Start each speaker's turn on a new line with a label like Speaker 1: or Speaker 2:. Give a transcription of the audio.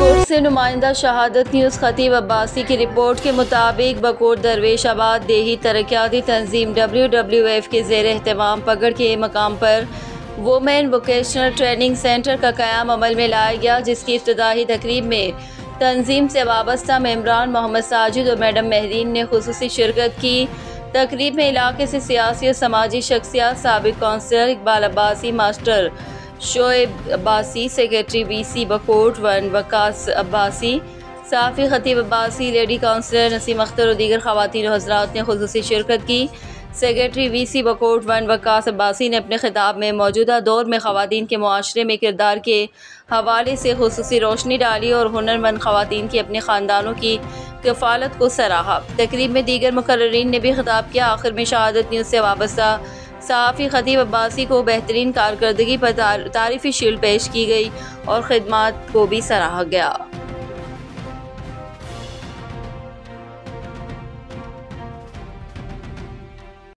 Speaker 1: Coat से नुमाइंदा शहादत न्यूज़ खतीब अब्बासी की रिपोर्ट के मुताबिक बकोट दरवेशाबाद देही तरक्याती तंजीम WWF के ज़ेर एहतमाम पगड़ के मकाम पर वुमेन वोकेशनल ट्रेनिंग सेंटर का क़याम अमल में लाया गया, जिसकी इफ्तिताही तकरीब में तंजीम से वाबस्ता मेम्बरान मोहम्मद साजिद और मैडम महरीन ने खुसूसी शिरकत की। तकरीब में इलाके से सियासी और समाजी शख्सियात, साबिक councillor Iqbal Abbasi, master Shoaib Abbasi, secretary VC Bakot 1 Waqas Abbasi, Safi Khatib Abbasi, lady councillor Naseem Akhtar और दीगर ख़वातीन और हज़रात ने खुसूसी शिरकत की। सेक्रेटरी VC बकोट 1 वकास अब्बासी ने अपने खिताब में मौजूदा दौर में ख़वातीन के मुआशरे में किरदार के हवाले से खुसूसी रोशनी डाली और हुनरमंद ख़वातीन की अपने ख़ानदानों की कफ़ालत को सराहा। तकरीब में दीगर मुकर्ररीन ने भी खिताब किया। आखिर में शहादत न्यूज़ से वाबस्ता साफ़ी खतीब अब्बासी को बेहतरीन कारकर्दगी पर तारीफ़ी शील्ड पेश की गई और ख़िदमात को भी सराहा गया।